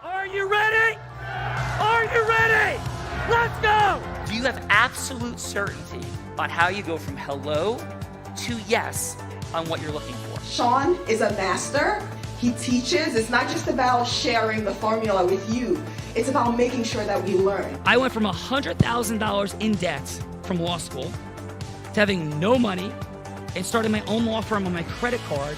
Are you ready? Are you ready? Let's go! Do you have absolute certainty about how you go from hello to yes on what you're looking for? Sean is a master. He teaches. It's not just about sharing the formula with you. It's about making sure that we learn. I went from $100,000 in debt from law school to having no money and starting my own law firm on my credit card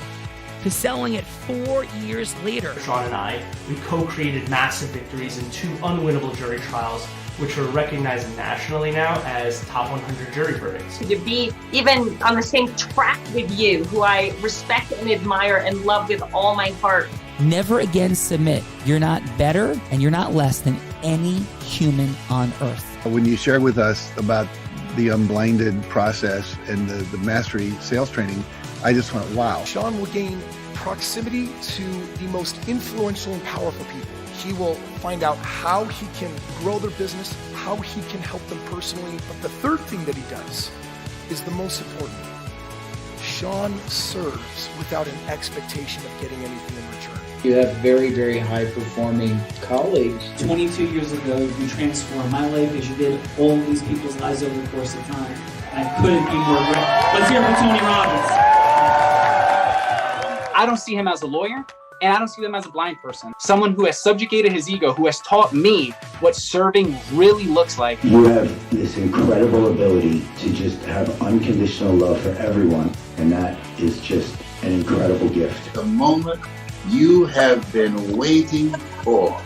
to selling it 4 years later. Sean and I, we co-created massive victories in 2 unwinnable jury trials, which are recognized nationally now as top 100 jury verdicts. To be even on the same track with you, who I respect and admire and love with all my heart. Never again submit. You're not better and you're not less than any human on earth. When you shared with us about the Unblinded process and the mastery sales training, I just went, wow. Sean will gain proximity to the most influential and powerful people. He will find out how he can grow their business, how he can help them personally. But the third thing that he does is the most important. Sean serves without an expectation of getting anything in return. You have very, very high-performing colleagues. 22 years ago, you transformed my life as you did all of these people's lives over the course of time. I couldn't be more grateful. Let's hear it for Tony Robbins. I don't see him as a lawyer, and I don't see him as a blind person. Someone who has subjugated his ego, who has taught me what serving really looks like. You have this incredible ability to just have unconditional love for everyone, and that is just an incredible gift. The moment you have been waiting for.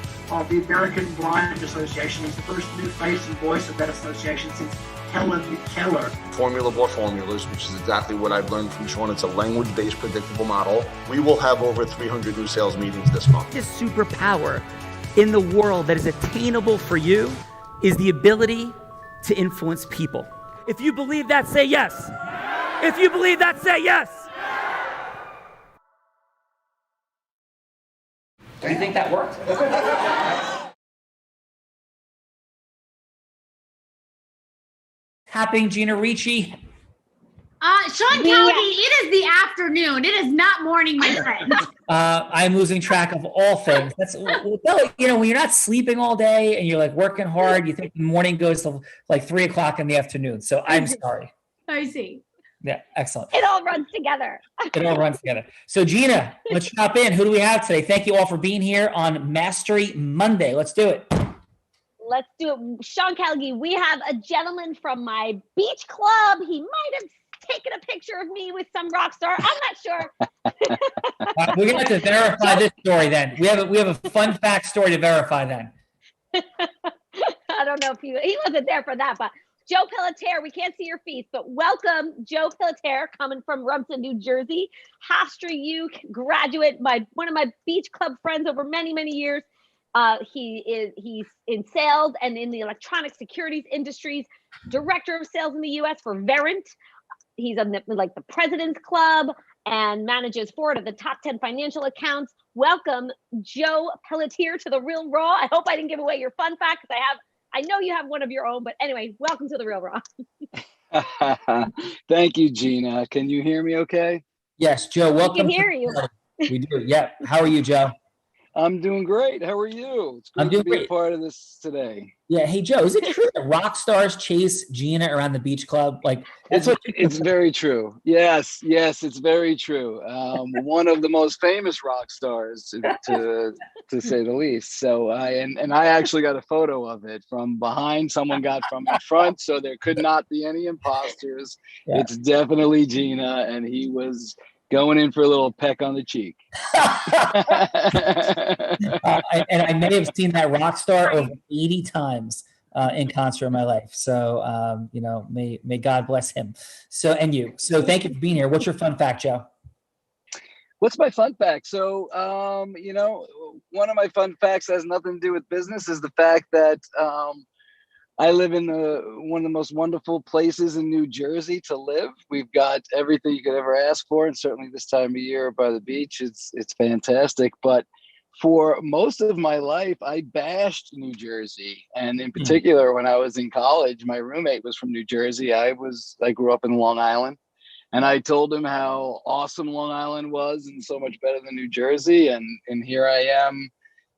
The American Blind Association is the first new face and voice of that association since Helen Keller. Formula for formulas, which is exactly what I've learned from Sean. It's a language-based predictable model. We will have over 300 new sales meetings this month. This superpower in the world that is attainable for you is the ability to influence people. If you believe that, say yes. If you believe that, say yes. Do you think that worked? Happening, Gina Ricci. Sean Kelly, it is the afternoon. It is not morning, my friend. I'm losing track of all things. That's, you know, when you're not sleeping all day and you're like working hard, you think the morning goes to like 3 o'clock in the afternoon. So I'm sorry. I see. Yeah, excellent. It all runs together. It all runs together. So Gina, let's hop in. Who do we have today? Thank you all for being here on Mastery Monday. Let's do it. Let's do it. Sean Kelly, we have a gentleman from my beach club. He might have taken a picture of me with some rock star. I'm not sure. We're going to have to verify this story then. We have a fun fact story to verify then. I don't know if he wasn't there for that, but Joe Pelletier, we can't see your face, but welcome, Joe Pelletier, coming from Rumson, New Jersey. Hofstra U graduate, one of my beach club friends over many, many years. He's in sales and in the electronic securities industries, director of sales in the U.S. for Verint. He's on the President's Club and manages 4 of the top 10 financial accounts. Welcome, Joe Pelletier, to The Real Raw. I hope I didn't give away your fun fact because I know you have one of your own, but anyway, welcome to The Real Raw. Thank you, Gina. Can you hear me okay? Yes, Joe, welcome. We can hear you. We do, yeah. How are you, Joe? I'm doing great. How are you? It's great to be a part of this today. Yeah. Hey, Joe, is it true that rock stars chase Gina around the beach club? Like, that's it's very true. Yes, it's very true. One of the most famous rock stars, to say the least. So I actually got a photo of it from behind. Someone got from in front, so there could not be any imposters. Yeah. It's definitely Gina, and he was going in for a little peck on the cheek. And I may have seen that rock star over 80 times in concert in my life. So, may God bless him. So, and you. So thank you for being here. What's your fun fact, Joe? What's my fun fact? So, one of my fun facts has nothing to do with business is the fact that I live in one of the most wonderful places in New Jersey to live. We've got everything you could ever ask for, and certainly this time of year by the beach, it's fantastic. But for most of my life, I bashed New Jersey, and in particular, when I was in college, my roommate was from New Jersey. I grew up in Long Island, and I told him how awesome Long Island was and so much better than New Jersey, and here I am,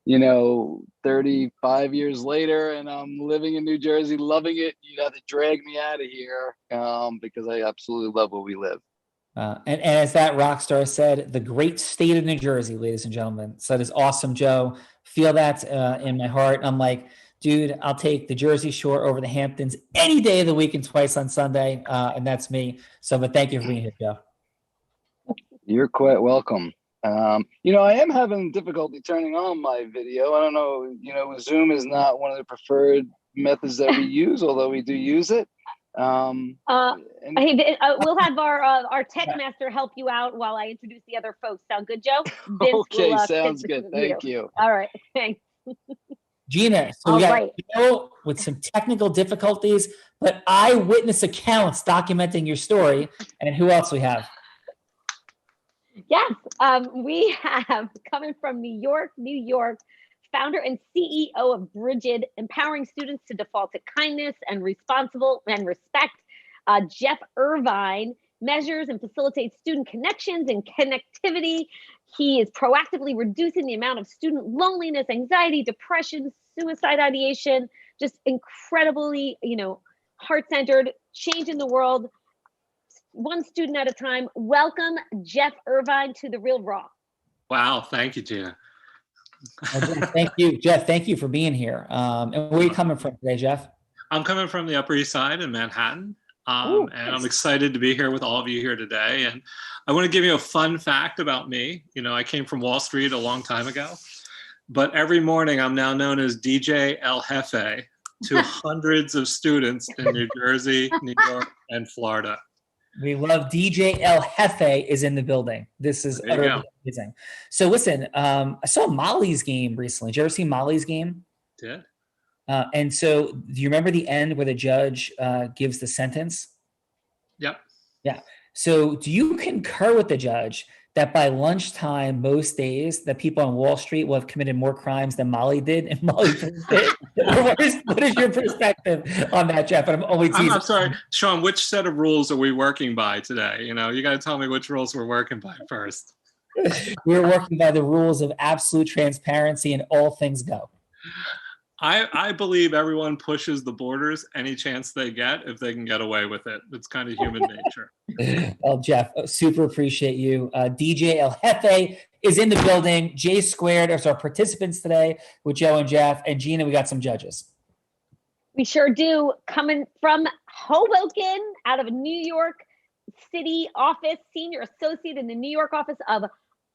you know, 35 years later, and I'm living in New Jersey, loving it. You have to drag me out of here because I absolutely love where we live. And as that rock star said, the great state of New Jersey, ladies and gentlemen. So that is awesome, Joe. Feel that in my heart. I'm like, dude, I'll take the Jersey Shore over the Hamptons any day of the week and twice on Sunday. And that's me. So, but thank you for being here, Joe. You're quite welcome. You know, I am having difficulty turning on my video. I don't know, you know, Zoom is not one of the preferred methods that we use, although we do use it. We'll have our tech master help you out while I introduce the other folks. Sound good, Joe? Vince okay, will, sounds good. Thank you. All right, thanks. Gina, so we got Joe with some technical difficulties, but eyewitness accounts documenting your story. And who else we have? Yes, we have, coming from New York, founder and CEO of Bridget, empowering students to default to kindness and responsible and respect. Jeff Irvine measures and facilitates student connections and connectivity. He is proactively reducing the amount of student loneliness, anxiety, depression, suicide ideation, just incredibly, you know, heart-centered, changing the world one student at a time. Welcome, Jeff Irvine, to The Real Raw. Wow, thank you, Gina. Thank you, Jeff. Thank you for being here. And where are you coming from today, Jeff? I'm coming from the Upper East Side in Manhattan. And I'm excited to be here with all of you here today. And I want to give you a fun fact about me. You know, I came from Wall Street a long time ago, but every morning I'm now known as DJ El Jefe to hundreds of students in New Jersey, New York, and Florida. We love DJ El Jefe is in the building. This is utterly amazing. So listen, I saw Molly's game recently. Did you ever see Molly's game? Did. And so do you remember the end where the judge gives the sentence? Yep. Yeah. So do you concur with the judge that by lunchtime, most days, that people on Wall Street will have committed more crimes than Molly did and Molly did? What is your perspective on that, Jeff? And I'm sorry, Sean, which set of rules are we working by today? You know, you got to tell me which rules we're working by first. We're working by the rules of absolute transparency and all things go. I believe everyone pushes the borders any chance they get if they can get away with it. It's kind of human nature. Well, Jeff, super appreciate you. DJ El Jefe is in the building. J Squared is our participants today with Joe and Jeff. And Gina, we got some judges. We sure do. Coming from Hoboken, out of New York City office, senior associate in the New York office of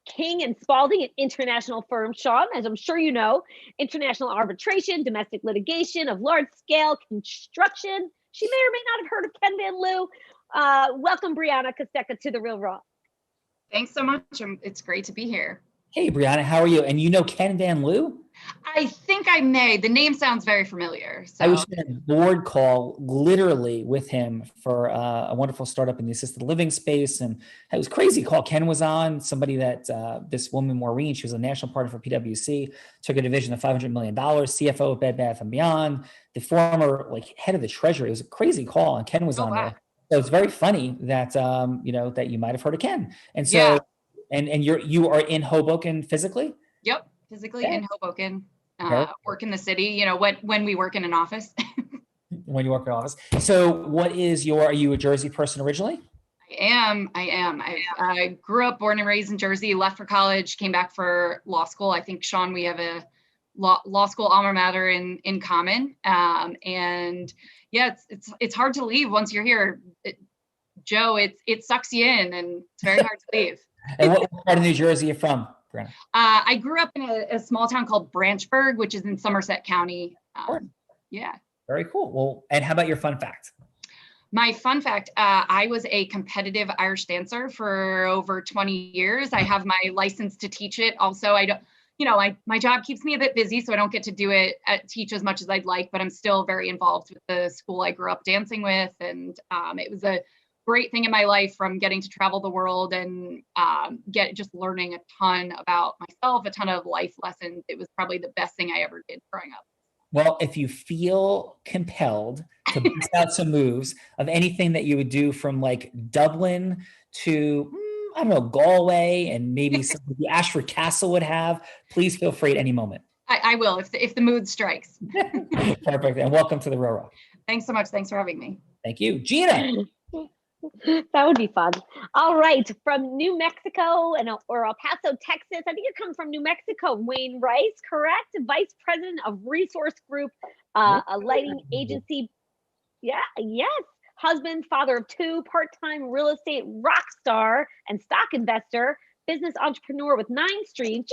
King and Spalding, an international firm, Sean, as I'm sure you know, international arbitration, domestic litigation of large-scale construction. She may or may not have heard of Ken Van Loo. Welcome, Brianna Kostecka, to The Real Raw. Thanks so much. It's great to be here. Hey, Brianna, how are you? And you know Ken Van Loo? I think I may. The name sounds very familiar. So. I was in a board call literally with him for a wonderful startup in the assisted living space. And it was a crazy call. Ken was on, somebody that this woman, Maureen, she was a national partner for PwC, took a division of $500 million, CFO of Bed Bath & Beyond, the former head of the treasury. It was a crazy call. And Ken was on there. So it's very funny that, that you might've heard of Ken. And so, and you are in Hoboken physically? Yep. Physically in Hoboken, work in the city, you know, when we work in an office. When you work in an office. So are you a Jersey person originally? I am. I grew up, born and raised in Jersey, left for college, came back for law school. I think, Sean, we have a law school alma mater in common. And yeah, it's hard to leave once you're here. Joe, it sucks you in and it's very hard to leave. And what part of New Jersey are you from? I grew up in a small town called Branchburg, which is in Somerset County. Yeah. Very cool. Well, and how about your fun fact? My fun fact, I was a competitive Irish dancer for over 20 years. I have my license to teach it. Also, my job keeps me a bit busy, so I don't get to teach as much as I'd like, but I'm still very involved with the school I grew up dancing with. And it was a great thing in my life, from getting to travel the world and just learning a ton about myself, a ton of life lessons. It was probably the best thing I ever did growing up. Well, if you feel compelled to bust out some moves of anything that you would do from Dublin to, I don't know, Galway, and maybe something the Ashford Castle would have, please feel free at any moment. I will if the mood strikes. Perfect. And welcome to the Real Raw. Thanks so much. Thanks for having me. Thank you. Gina. That would be fun. All right, from New Mexico or El Paso, Texas. I think you're coming from New Mexico. Wayne Rice, correct? Vice President of Resource Group, a lighting agency. Yeah, yes. Husband, father of two, part-time real estate rock star and stock investor, business entrepreneur with 9 streams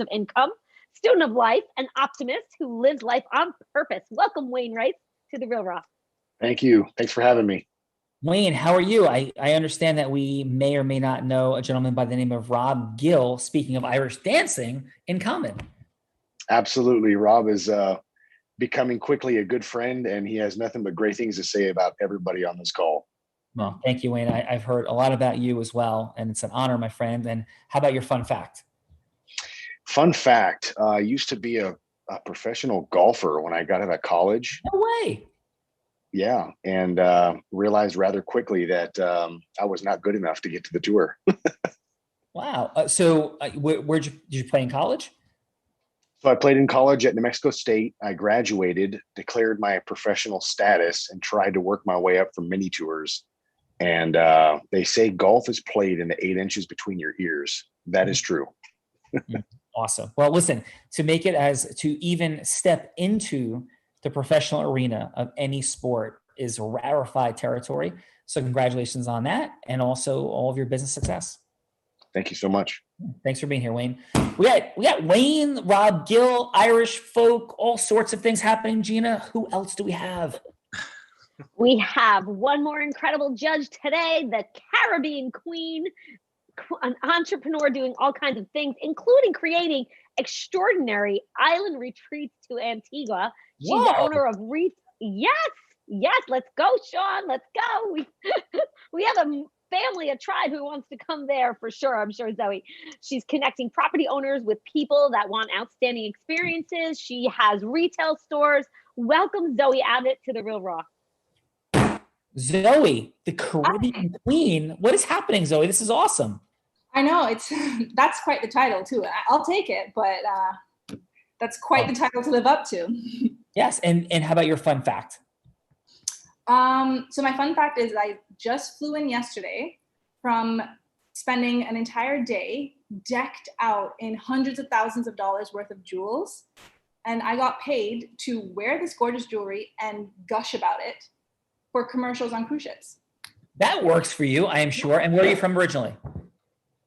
of income, student of life, an optimist who lives life on purpose. Welcome, Wayne Rice, to the Real Raw. Thank you. Thanks for having me. Wayne, how are you? I understand that we may or may not know a gentleman by the name of Rob Gill, speaking of Irish dancing, in common. Absolutely. Rob is becoming quickly a good friend, and he has nothing but great things to say about everybody on this call. Well, thank you, Wayne. I've heard a lot about you as well, and it's an honor, my friend. And how about your fun fact? Fun fact, I used to be a professional golfer when I got out of college. No way. Yeah, and realized rather quickly that I was not good enough to get to the tour. Wow. So where did you play in college? So I played in college at New Mexico State. I graduated, declared my professional status, and tried to work my way up from mini tours. And they say golf is played in the 8 inches between your ears. That is true. Awesome. Well, listen, to make it as to even step into the professional arena of any sport is rarefied territory. So congratulations on that. And also all of your business success. Thank you so much. Thanks for being here, Wayne. We got Wayne, Rob Gill, Irish folk, all sorts of things happening. Gina, who else do we have? We have one more incredible judge today, the Caribbean Queen, an entrepreneur doing all kinds of things, including creating extraordinary island retreats to Antigua. She's the owner of Yes, let's go, Sean. Let's go. We have a family, a tribe who wants to come there for sure. I'm sure, Zoe. She's connecting property owners with people that want outstanding experiences. She has retail stores. Welcome, Zoe Abbott, to the Real Raw. Zoe, the Caribbean Queen. What is happening, Zoe? This is awesome. I know, that's quite the title too. I'll take it, but that's quite the title to live up to. Yes, and how about your fun fact? So my fun fact is I just flew in yesterday from spending an entire day decked out in hundreds of thousands of dollars worth of jewels. And I got paid to wear this gorgeous jewelry and gush about it for commercials on cruise ships. That works for you, I am sure. And where are you from originally?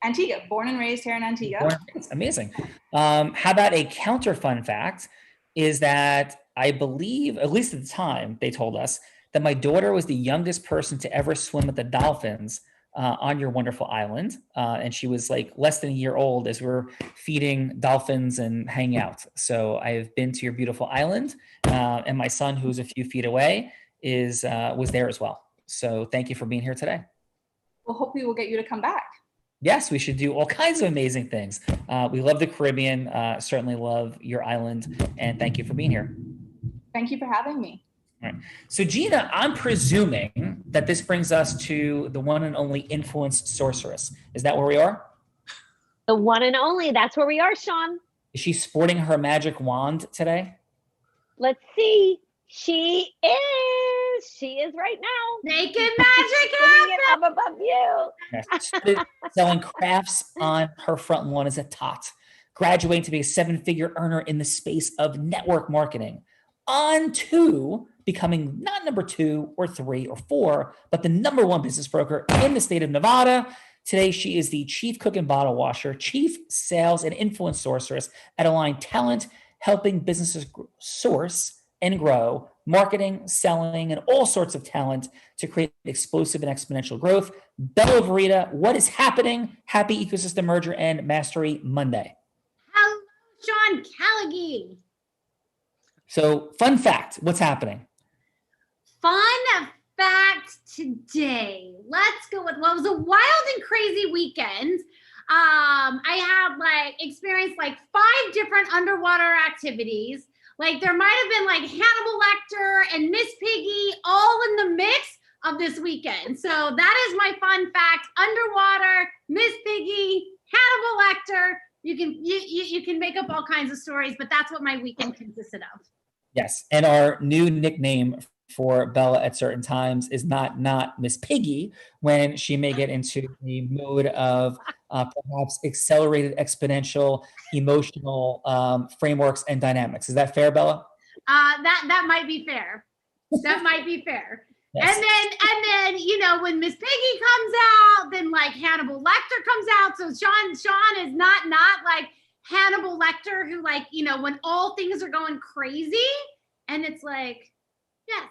Antigua, born and raised here in Antigua. Amazing. How about a counter fun fact is that I believe, at least at the time, they told us that my daughter was the youngest person to ever swim with the dolphins on your wonderful island. And she was like less than a year old as we were feeding dolphins and hanging out. So I've been to your beautiful island, and my son, who's a few feet away, was there as well. So thank you for being here today. Well, hopefully we'll get you to come back. Yes, we should do all kinds of amazing things. We love the Caribbean, certainly love your island, and thank you for being here. Thank you for having me. All right. So Gina, I'm presuming that this brings us to the one and only influence sorceress. Is that where we are? The one and only, that's where we are, Sean. Is she sporting her magic wand today? Let's see. She is right now. Naked magic it up above you. Yes. Selling crafts on her front lawn as a tot, graduating to be a 7-figure earner in the space of network marketing, on to becoming not number 2 or 3 or 4, but the number 1 business broker in the state of Nevada. Today, she is the chief cook and bottle washer, chief sales and influence sorceress at Align Talent, helping businesses source and grow marketing, selling, and all sorts of talent to create explosive and exponential growth. Bella Verita, what is happening? Happy Ecosystem Merger and Mastery Monday. Hello, Sean Callaghan. So, fun fact, what's happening? Fun fact today. Let's go with, well, it was a wild and crazy weekend. I had experienced 5 different underwater activities. There might have been Hannibal Lecter and Miss Piggy all in the mix of this weekend. So that is my fun fact. Underwater, Miss Piggy, Hannibal Lecter, you can make up all kinds of stories, but that's what my weekend consisted of. Yes, and our new nickname for Bella at certain times is not Miss Piggy, when she may get into the mode of perhaps accelerated exponential emotional frameworks and dynamics. Is that fair, Bella? That might be fair. That might be fair. Yes. And then you know, when Miss Piggy comes out, then like Hannibal Lecter comes out. So Sean is not like Hannibal Lecter, who, like, you know, when all things are going crazy and it's like, yes,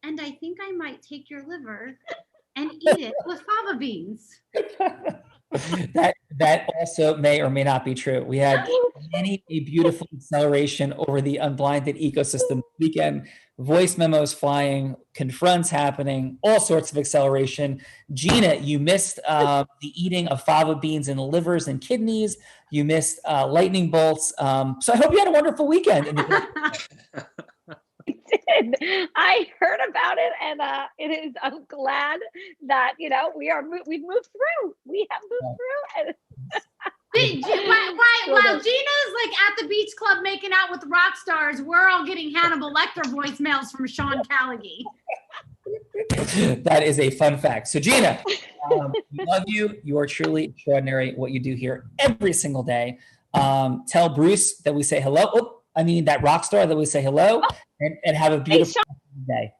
and I think I might take your liver and eat it with fava beans. That also may or may not be true. We had a beautiful acceleration over the Unblinded ecosystem weekend. Voice memos flying, confronts happening, all sorts of acceleration. Gina, you missed the eating of fava beans and livers and kidneys. You missed lightning bolts. So I hope you had a wonderful weekend. I heard about it, and I'm glad that, you know, we've moved through. We have moved through. And while Gina's like at the beach club making out with rock stars, we're all getting Hannibal Lecter voicemails from Sean Callaghy. That is a fun fact. So Gina, we love you. You are truly extraordinary what you do here every single day. Tell Bruce that we say hello. That rock star that we say hello, and have a beautiful day.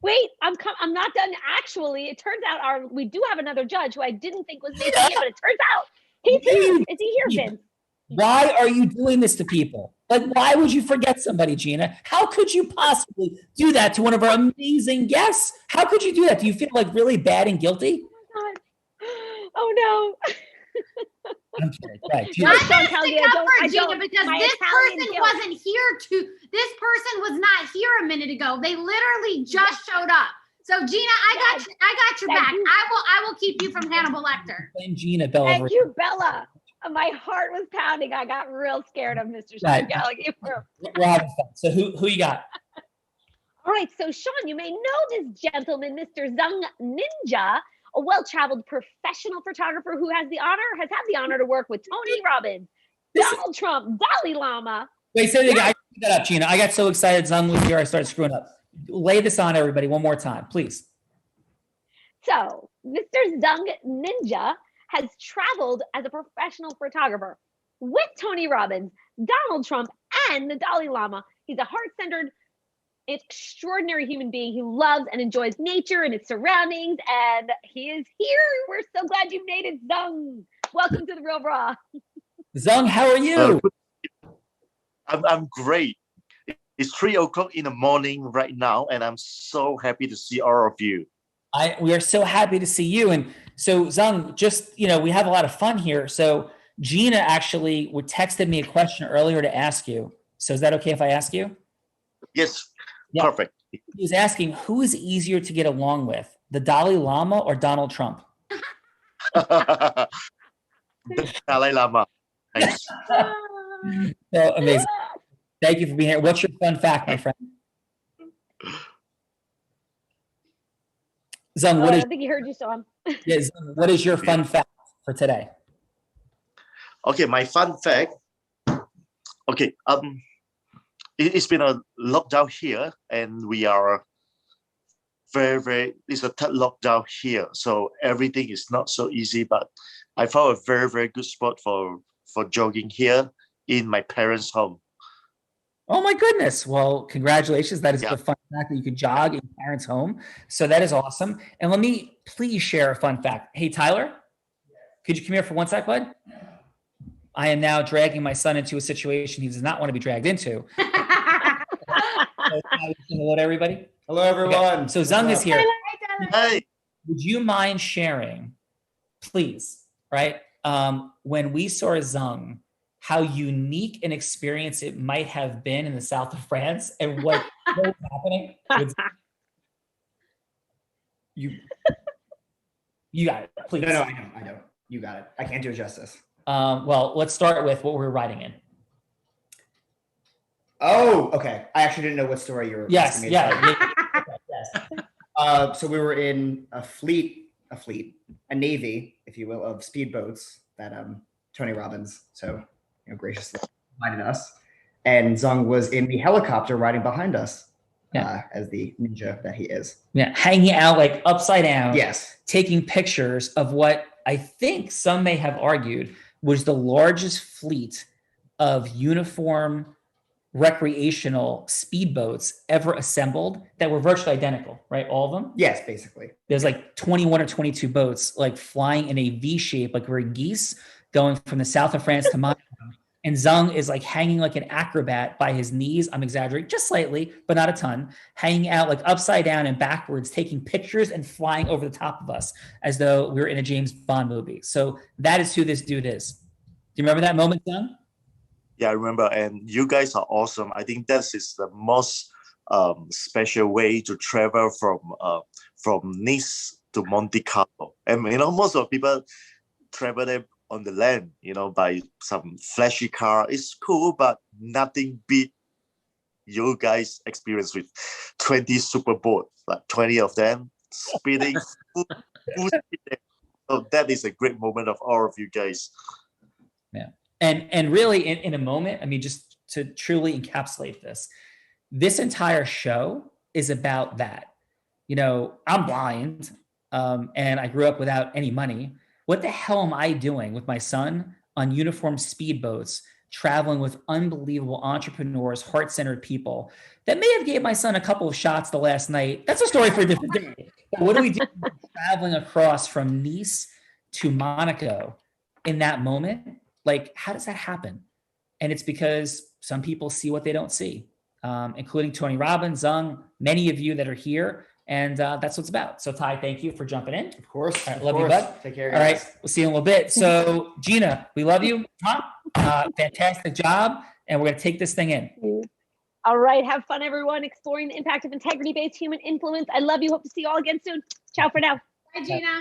Wait, I'm not done. Actually, it turns out we do have another judge who I didn't think was making it, but it turns out he's here. Is he here, Vince? Why are you doing this to people? Like, why would you forget somebody, Gina? How could you possibly do that to one of our amazing guests? How could you do that? Do you feel like really bad and guilty? Oh no. I'm kidding. Right. Not to stick up for Gina, because this person was not here a minute ago. They literally just showed up. So Gina, I got your back. I will keep you from Hannibal Lecter. Blame Gina, Bella. Thank you, Bella. My heart was pounding. I got real scared of Mr. Sean Callaghy. We're having fun. So who you got? All right. So Sean, you may know this gentleman, Mr. Zung Ninja, a well-traveled professional photographer who has had the honor to work with Tony Robbins, Donald Trump, Dalai Lama. Wait, say it again. I picked that up, Gina. I got so excited. Zung was here. I started screwing up. Lay this on everybody one more time, please. So, Mr. Zung Ninja has traveled as a professional photographer with Tony Robbins, Donald Trump, and the Dalai Lama. He's a heart-centered, extraordinary human being who loves and enjoys nature and its surroundings, and he is here. We're so glad you made it, Zung. Welcome to the Real Raw. Zung, how are you? I'm great. It's 3:00 in the morning right now, and I'm so happy to see all of you. We are so happy to see you. And so, Zung, just, we have a lot of fun here. So Gina actually texted me a question earlier to ask you. So is that okay if I ask you? Yes. Yeah. Perfect. He was asking, who is easier to get along with, the Dalai Lama or Donald Trump? The Dalai Lama. Thanks. So amazing. Thank you for being here. What's your fun fact, my friend? Zung, I think he heard you, Sean. Yes. What is your fun fact for today? Okay, my fun fact. Okay, it's been a lockdown here, and we are it's a third lockdown here, so everything is not so easy. But I found a very, very good spot for jogging here in my parents' home. Oh my goodness. Well, congratulations. That is the fun fact that you could jog in your parents' home. So that is awesome. And let me please share a fun fact. Hey, Tyler, could you come here for one sec, bud? I am now dragging my son into a situation he does not want to be dragged into. Hello to everybody. Hello, everyone. Okay. So Zung is here. Hey. Would you mind sharing, please, right? When we saw Zung, how unique an experience it might have been in the south of France, and what was happening? You got it, please. No, I don't. You got it. I can't do it justice. Well, let's start with what we're riding in. Oh, okay. I actually didn't know what story you were asking me. Yes. So we were in a navy, if you will, of speedboats that Tony Robbins so graciously reminded us. And Zung was in the helicopter riding behind us as the ninja that he is. Yeah, hanging out like upside down. Yes. Taking pictures of what I think some may have argued was the largest fleet of uniform recreational speedboats ever assembled that were virtually identical, right? All of them? Yes, basically. There's like 21 or 22 boats like flying in a V shape, like we're geese going from the south of France to Monaco. And Zung is like hanging like an acrobat by his knees. I'm exaggerating just slightly, but not a ton, hanging out like upside down and backwards, taking pictures and flying over the top of us as though we were in a James Bond movie. So that is who this dude is. Do you remember that moment, Zung? Yeah, I remember. And you guys are awesome. I think that is the most special way to travel from Nice to Monte Carlo. And most of people travel there on the land, by some flashy car. It's cool, but nothing beat you guys' experience with 20 super boats, like 20 of them speeding full speed. So that is a great moment of all of you guys. Yeah. And really in a moment, I mean, just to truly encapsulate this entire show is about that. I'm blind, and I grew up without any money. What the hell am I doing with my son on uniform speedboats, traveling with unbelievable entrepreneurs, heart-centered people that may have gave my son a couple of shots the last night? That's a story for a different day. But what do we do traveling across from Nice to Monaco in that moment? Like, how does that happen? And it's because some people see what they don't see, including Tony Robbins, Zung, many of you that are here. And that's what it's about. So Ty, thank you for jumping in. Of course. All right, love you, bud. Take care, guys. All right, we'll see you in a little bit. So Gina, we love you. Fantastic job. And we're going to take this thing in. All right. Have fun, everyone, exploring the impact of integrity-based human influence. I love you. Hope to see you all again soon. Ciao for now. Bye, Gina.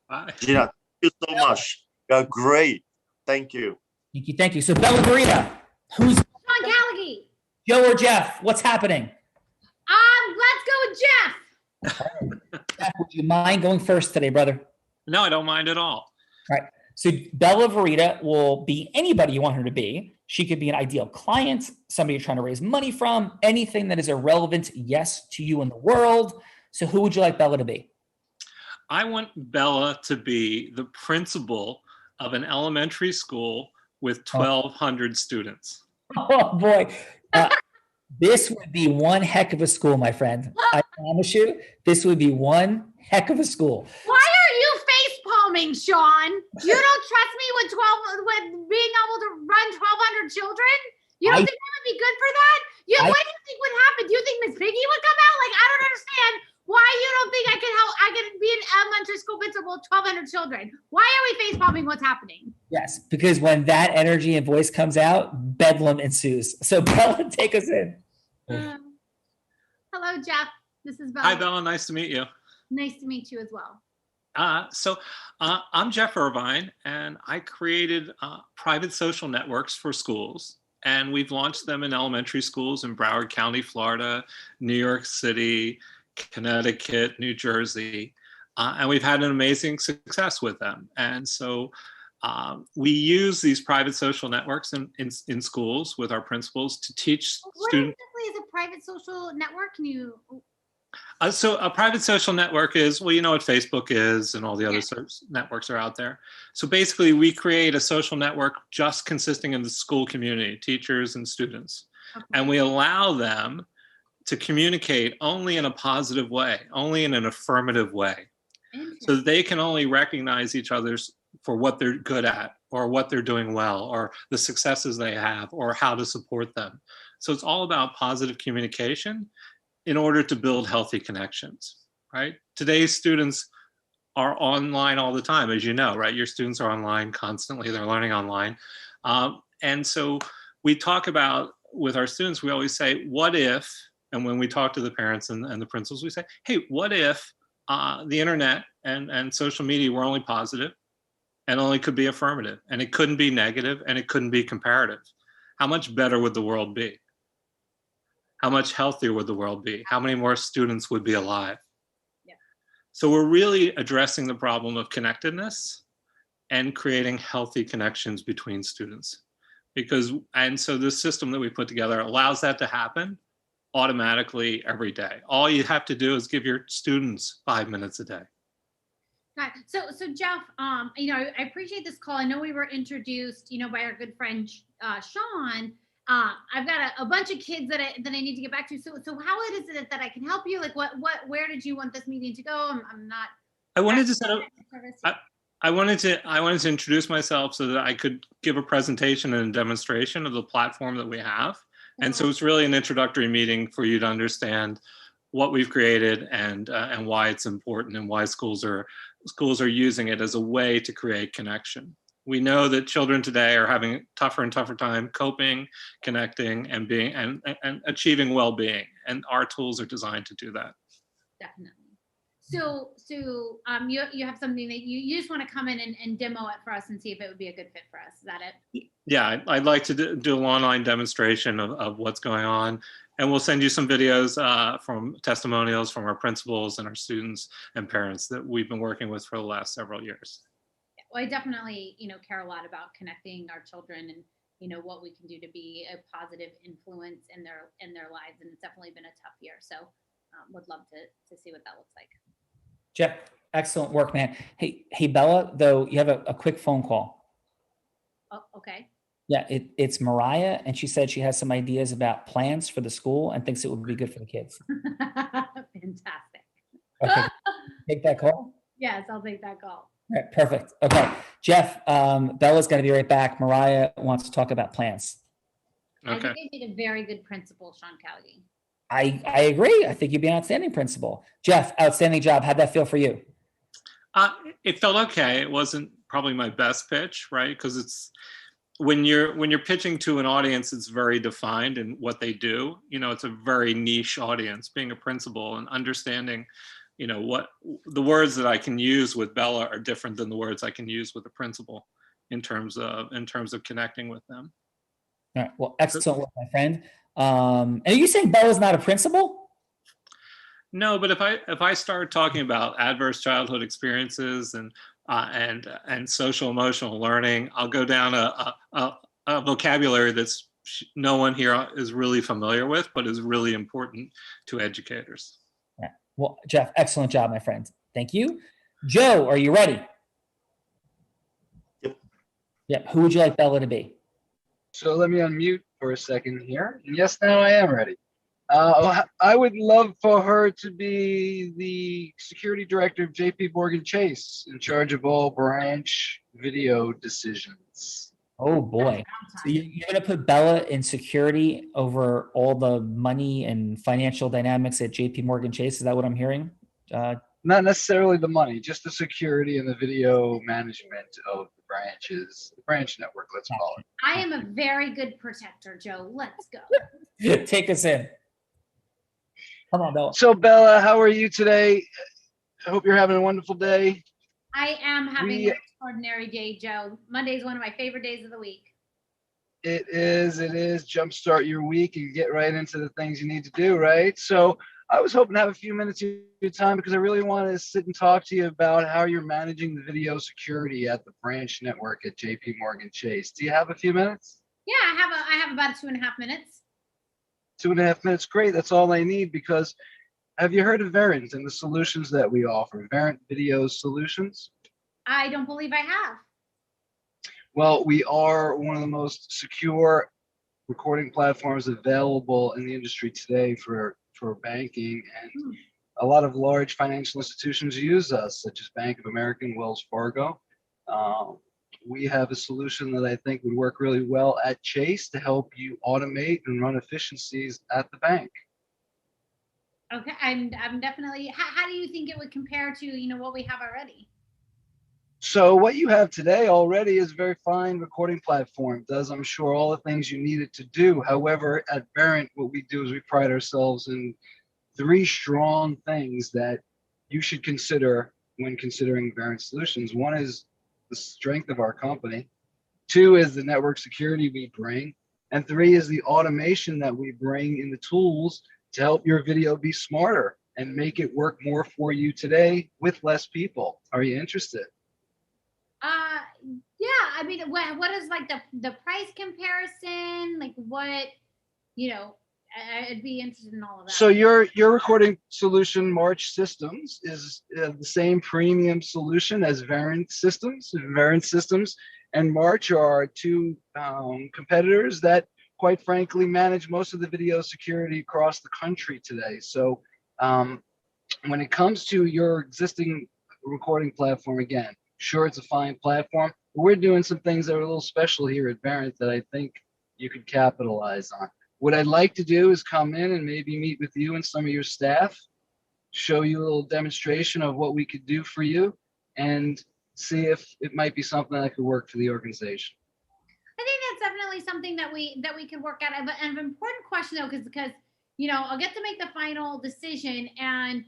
Bye. Gina, thank you so much. You're great. Thank you. Thank you. Thank you. So Bella Verita, who's Sean Callaghy. Joe or Jeff? What's happening? Let's go with Jeff. Jeff, would you mind going first today, brother? No, I don't mind at all. All right. So Bella Verita will be anybody you want her to be. She could be an ideal client, somebody you're trying to raise money from, anything that is a relevant yes to you in the world. So who would you like Bella to be? I want Bella to be the principal of an elementary school with 1,200 students. Oh boy. This would be one heck of a school, my friend. I promise you, this would be one heck of a school. Why are you face palming, Sean? You don't trust me with being able to run 1,200 children? You don't think I would be good for that? What do you think would happen? Do you think Miss Piggy would come out? Like, I don't understand why you don't think I can help. I can be an elementary school principal with 1,200 children. Why are we face palming what's happening? Yes, because when that energy and voice comes out, bedlam ensues. So Bella, take us in. Hello, Jeff. This is Bella. Hi, Bella. Nice to meet you. Nice to meet you as well. I'm Jeff Irvine, and I created private social networks for schools. And we've launched them in elementary schools in Broward County, Florida, New York City, Connecticut, New Jersey. And we've had an amazing success with them. And so we use these private social networks in schools with our principals to teach students. What exactly is a private social network? Can you? So a private social network is, well, you know what Facebook is and all the other networks are out there. So basically we create a social network just consisting of the school community, teachers and students. Okay. And we allow them to communicate only in a positive way, only in an affirmative way. So that they can only recognize each other's for what they're good at or what they're doing well or the successes they have or how to support them. So it's all about positive communication in order to build healthy connections, right? Today's students are online all the time, as you know, right? Your students are online constantly, they're learning online. And so we talk about, with our students, we always say, what if, and when we talk to the parents and the principals, we say, hey, what if the internet and social media were only positive and only could be affirmative, and it couldn't be negative and it couldn't be comparative? How much better would the world be? How much healthier would the world be? How many more students would be alive? Yeah. So we're really addressing the problem of connectedness and creating healthy connections between students. And so this system that we put together allows that to happen automatically every day. All you have to do is give your students 5 minutes a day. Got it. So Jeff, I appreciate this call. I know we were introduced, by our good friend Sean. I've got a bunch of kids that I need to get back to. So how is it that I can help you? Like where did you want this meeting to go? I'm not. I wanted to set up. I wanted to introduce myself so that I could give a presentation and a demonstration of the platform that we have. And so it's really an introductory meeting for you to understand what we've created and why it's important and why schools are using it as a way to create connection. We know that children today are having a tougher and tougher time coping, connecting, and being and achieving well-being, and our tools are designed to do that. Definitely. So you have something that you just want to come in and demo it for us and see if it would be a good fit for us. Is that it? Yeah, I'd like to do an online demonstration of what's going on. And we'll send you some videos from testimonials from our principals and our students and parents that we've been working with for the last several years. Well, I definitely, care a lot about connecting our children and, what we can do to be a positive influence in their lives. And it's definitely been a tough year. So would love to see what that looks like. Jeff, excellent work, man. Hey, Bella, though, you have a quick phone call. Oh, okay. Yeah, it's Mariah, and she said she has some ideas about plans for the school and thinks it would be good for the kids. Fantastic. Okay. Take that call? Yes, I'll take that call. All right, perfect. Okay. Jeff, Bella's going to be right back. Mariah wants to talk about plans. Okay. I think I did a very good principal, Sean Callaghan. I agree. I think you'd be an outstanding principal. Jeff, outstanding job. How'd that feel for you? It felt okay. It wasn't probably my best pitch, right? Because it's when you're pitching to an audience, it's very defined in what they do. It's a very niche audience. Being a principal and understanding, what the words that I can use with Bella are different than the words I can use with a principal in terms of connecting with them. All right. Well, excellent work, my friend. And are you saying Bella's not a principal? No, but if I start talking about adverse childhood experiences and social emotional learning, I'll go down a vocabulary that's no one here is really familiar with, but is really important to educators. Yeah. Well, Jeff, excellent job, my friend. Thank you. Joe, are you ready? Yep. Who would you like Bella to be? So let me unmute for a second here. Yes, now I am ready. I would love for her to be the security director of JP Morgan Chase, in charge of all branch video decisions. Oh boy. So you're going to put Bella in security over all the money and financial dynamics at JP Morgan Chase. Is that what I'm hearing? Not necessarily the money, just the security and the video management of the branches, the branch network, let's call it. I am a very good protector, Joe. Let's go. Take us in. Come on, Bella. So Bella, how are you today? I hope you're having a wonderful day. I am having an extraordinary day, Joe. Monday is one of my favorite days of the week. It is. Jumpstart your week and get right into the things you need to do, right? So I was hoping to have a few minutes of your time because I really want to sit and talk to you about how you're managing the video security at the branch network at JP Morgan Chase. Do you have a few minutes? Yeah, I have about 2.5 minutes. 2.5 minutes, great. That's all I need because have you heard of Verint and the solutions that we offer? Verint Video Solutions? I don't believe I have. Well, we are one of the most secure recording platforms available in the industry today for banking, and a lot of large financial institutions use us, such as Bank of America and Wells Fargo. We have a solution that I think would work really well at Chase to help you automate and run efficiencies at the bank. Okay, I'm definitely. How do you think it would compare to what we have already? So what you have today already is a very fine recording platform. Does, I'm sure, all the things you need it to do. However, at Verint, what we do is we pride ourselves in 3 strong things that you should consider when considering Verint solutions. 1 is the strength of our company. 2 is the network security we bring. And 3 is the automation that we bring in the tools to help your video be smarter and make it work more for you today with less people. Are you interested? Yeah, I mean, what is like the price comparison? Like what, I'd be interested in all of that. So your recording solution, March Systems, is the same premium solution as Verint Systems. Verint Systems and March are two competitors that, quite frankly, manage most of the video security across the country today. So when it comes to your existing recording platform, again, sure, it's a fine platform, but we're doing some things that are a little special here at Verint that I think you could capitalize on. What I'd like to do is come in and maybe meet with you and some of your staff, show you a little demonstration of what we could do for you, and see if it might be something that could work for the organization. I think that's definitely something that we could work out. And an important question though, because I'll get to make the final decision, and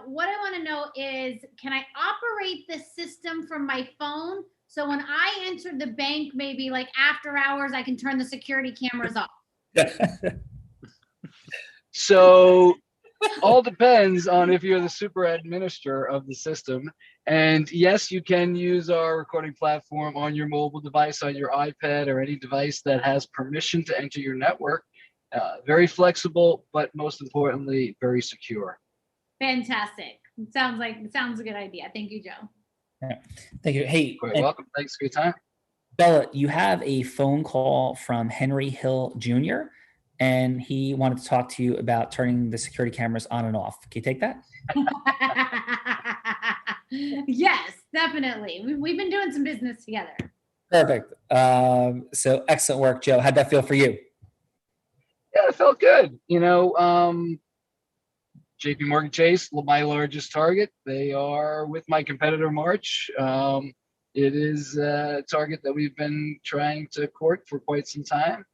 what I want to know is, can I operate the system from my phone? So when I enter the bank, maybe like after hours, I can turn the security cameras off. So all depends on if you're the super administrator of the system. And yes, you can use our recording platform on your mobile device, on your iPad, or any device that has permission to enter your network. Very flexible, but most importantly, very secure. Fantastic. Sounds a good idea. Thank you, Joe. Yeah. Thank you. Hey, you're welcome. Thanks for your time. Bella, you have a phone call from Henry Hill Jr., and he wanted to talk to you about turning the security cameras on and off. Can you take that? Yes, definitely. We've been doing some business together. Perfect. So excellent work, Joe. How'd that feel for you? Yeah, it felt good. JP Morgan Chase, my largest target. They are with my competitor March. It is a target that we've been trying to court for quite some time.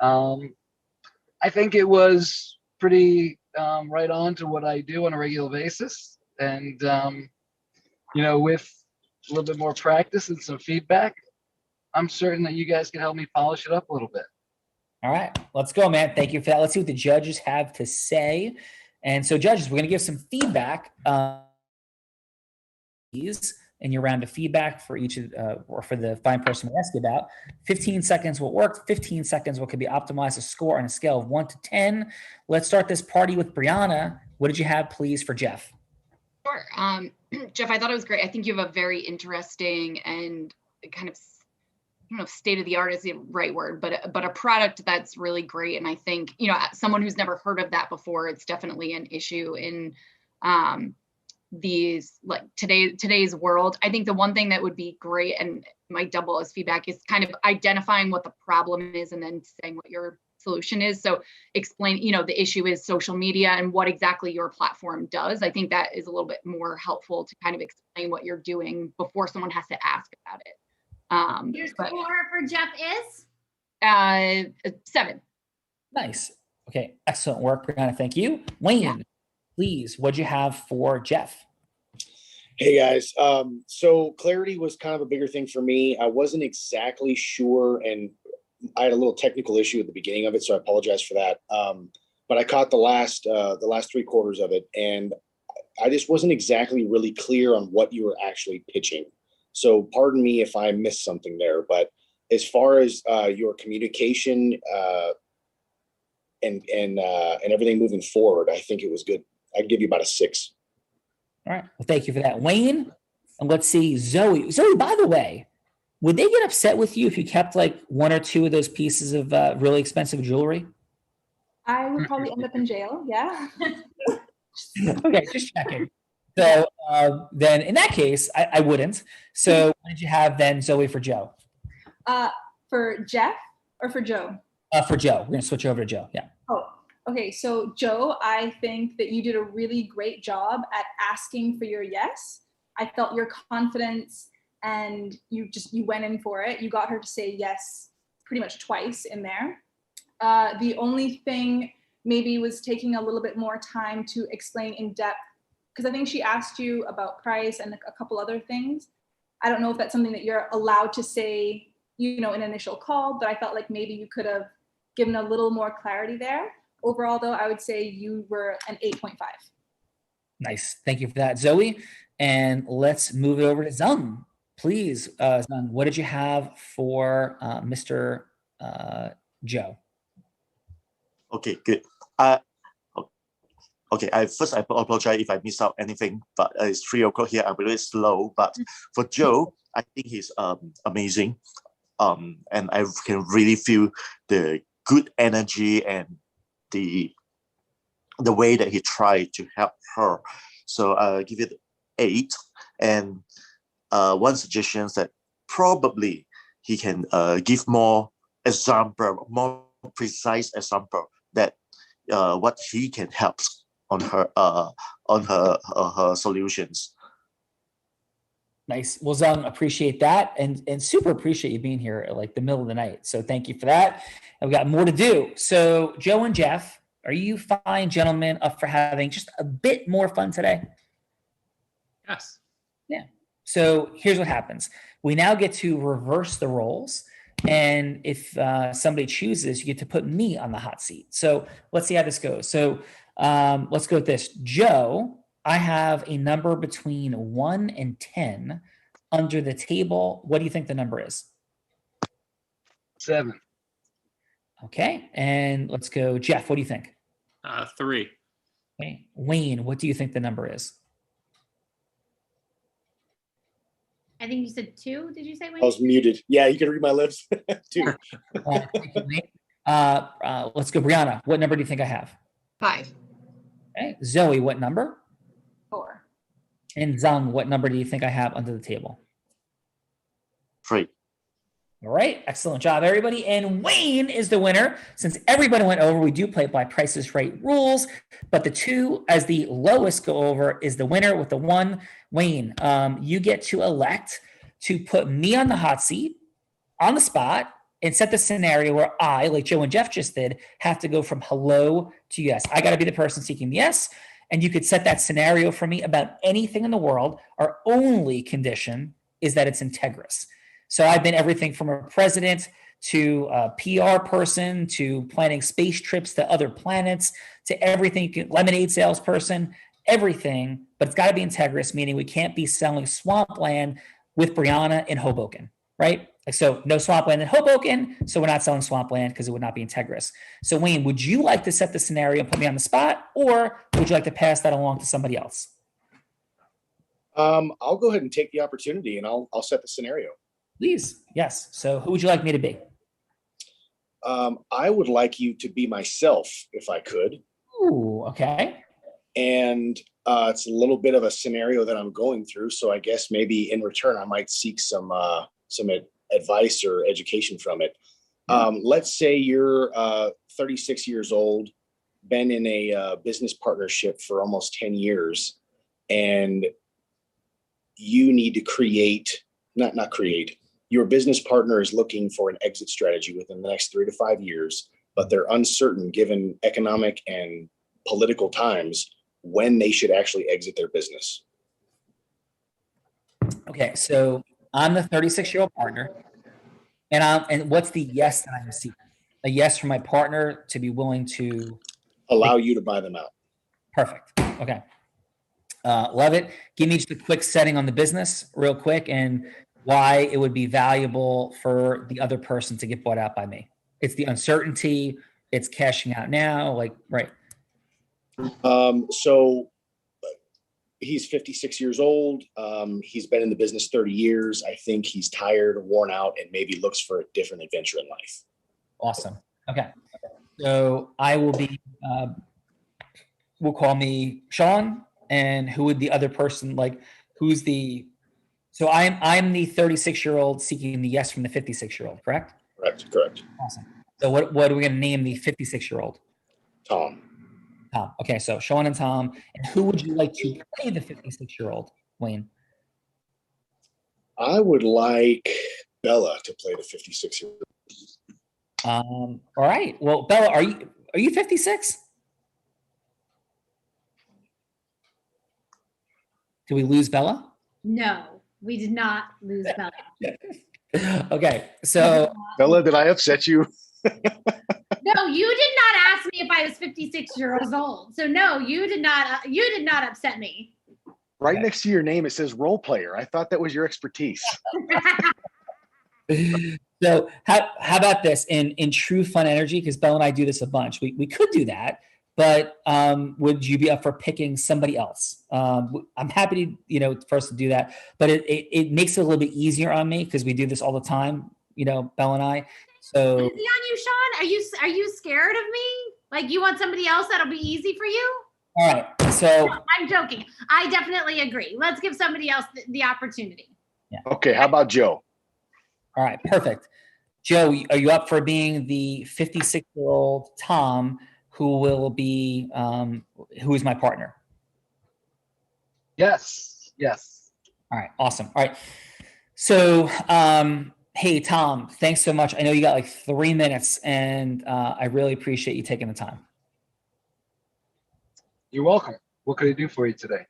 I think it was pretty right on to what I do on a regular basis. And, with a little bit more practice and some feedback, I'm certain that you guys can help me polish it up a little bit. All right, let's go, man. Thank you for that. Let's see what the judges have to say. And so, judges, we're going to give some feedback in your round of feedback for each of, or for the fine person we asked you about. 15 seconds what worked, 15 seconds what could be optimized, a score on a scale of 1 to 10. Let's start this party with Brianna. What did you have, please, for Jeff? Sure. Jeff, I thought it was great. I think you have a very interesting and kind of, I don't know if state of the art is the right word, but a product that's really great. And I think, someone who's never heard of that before, it's definitely an issue in these, like today's world. I think the one thing that would be great and might double as feedback is kind of identifying what the problem is and then saying what your solution is. So explain, the issue is social media and what exactly your platform does. I think that is a little bit more helpful to kind of explain what you're doing before someone has to ask about it. Your score for Jeff is? 7. Nice. Okay. Excellent work, Brianna. Thank you. Wayne, please, what'd you have for Jeff? Hey guys. So clarity was kind of a bigger thing for me. I wasn't exactly sure, and I had a little technical issue at the beginning of it, so I apologize for that. But I caught the last 3 quarters of it, and I just wasn't exactly really clear on what you were actually pitching. So pardon me if I missed something there, but as far as your communication and everything moving forward, I think it was good. I'd give you about a 6. All right. Well, thank you for that, Wayne. And let's see, Zoe. Zoe, by the way, would they get upset with you if you kept like 1 or 2 of those pieces of really expensive jewelry? I would probably end up in jail. Yeah. Okay, just checking. So then in that case, I wouldn't. So what did you have then, Zoe, for Joe? For Jeff or for Joe? For Joe. We're going to switch over to Joe. Yeah. Oh, okay. So Joe, I think that you did a really great job at asking for your yes. I felt your confidence and you went in for it. You got her to say yes pretty much twice in there. The only thing maybe was taking a little bit more time to explain in depth, because I think she asked you about price and a couple other things. I don't know if that's something that you're allowed to say, in an initial call, but I felt like maybe you could have given a little more clarity there. Overall, though, I would say you were an 8.5. Nice. Thank you for that, Zoe. And let's move it over to Zung. Please, Zung, what did you have for Mr. Joe? Okay, good. Okay, I apologize if I miss out anything, but it's 3 o'clock here. I'm a little slow, but for Joe, I think he's amazing. And I can really feel the good energy and the way that he tried to help her. So I'll give it 8. And one suggestion is that probably he can give more example, more precise example that what he can help on her solutions. Nice. Well, Zung, appreciate that, and super appreciate you being here at like the middle of the night. So thank you for that. And we got more to do. So Joe and Jeff, are you fine, gentlemen, up for having just a bit more fun today? Yes. Yeah. So here's what happens. We now get to reverse the roles. And if somebody chooses, you get to put me on the hot seat. So let's see how this goes. So let's go with this. Joe, I have a number between 1 and 10 under the table. What do you think the number is? 7. Okay. And let's go. Jeff, what do you think? 3. Okay. Wayne, what do you think the number is? I think you said 2. Did you say, Wayne? I was muted. Yeah, you can read my lips. 2. Thank you, Wayne. Let's go. Brianna, what number do you think I have? 5. Okay. Zoe, what number? 4. And Zung, what number do you think I have under the table? 3. All right. Excellent job, everybody. And Wayne is the winner. Since everybody went over, we do play by Price is Right rules, but the 2 as the lowest go over is the winner with the 1. Wayne, you get to elect to put me on the hot seat on the spot and set the scenario where I, like Joe and Jeff just did, have to go from hello to yes. I got to be the person seeking the yes. And you could set that scenario for me about anything in the world. Our only condition is that it's integrous. So I've been everything from a president to a PR person to planning space trips to other planets to everything, lemonade salesperson, everything, but it's got to be integrous, meaning we can't be selling swampland with Brianna in Hoboken, right? So no swampland in Hoboken, so we're not selling swampland because it would not be integrous. So Wayne, would you like to set the scenario and put me on the spot, or would you like to pass that along to somebody else? I'll go ahead and take the opportunity, and I'll set the scenario. Please, yes. So who would you like me to be? I would like you to be myself, if I could. Ooh, okay. And it's a little bit of a scenario that I'm going through, so I guess maybe in return I might seek some advice or education from it. Let's say you're 36 years old, been in a business partnership for almost 10 years, and you need to create, not create, your business partner is looking for an exit strategy within the next 3 to 5 years, but they're uncertain given economic and political times when they should actually exit their business. Okay, so I'm the 36-year-old partner, and what's the yes that I'm seeking? A yes from my partner to be willing to allow you to buy them out. Perfect. Okay. Love it. Give me just a quick setting on the business real quick and why it would be valuable for the other person to get bought out by me. It's the uncertainty. It's cashing out now. Like, right. So he's 56 years old. He's been in the business 30 years. I think he's tired, worn out, and maybe looks for a different adventure in life. Awesome. Okay. So I will be, we'll call me Sean. And who would the other person, like, who's the, so I'm the 36-year-old seeking the yes from the 56-year-old, correct? Correct. Awesome. So what are we going to name the 56-year-old? Tom. Okay, so Sean and Tom. And who would you like to play the 56-year-old, Wayne? I would like Bella to play the 56-year-old. All right. Well, Bella, are you 56? Did we lose Bella? No, we did not lose Bella. Okay, so Bella, did I upset you? No, you did not ask me if I was 56 years old. So no, you did not upset me. Right next to your name, it says role player. I thought that was your expertise. So how about this in true fun energy? Because Belle and I do this a bunch. We could do that, but would you be up for picking somebody else? I'm happy to, for us to do that, but it makes it a little bit easier on me because we do this all the time, Belle and I. So Easy on you, Sean? Are you scared of me? Like you want somebody else that'll be easy for you? all right, so No, I'm joking. I definitely agree. Let's give somebody else the opportunity. yeah. Okay, how about Joe? All right, perfect. Joe, are you up for being the 56-year-old Tom who will be who is my partner? Yes. All right, awesome. All right. So, hey, Tom, thanks so much. I know you got like 3 minutes, and I really appreciate you taking the time. You're welcome. What can I do for you today?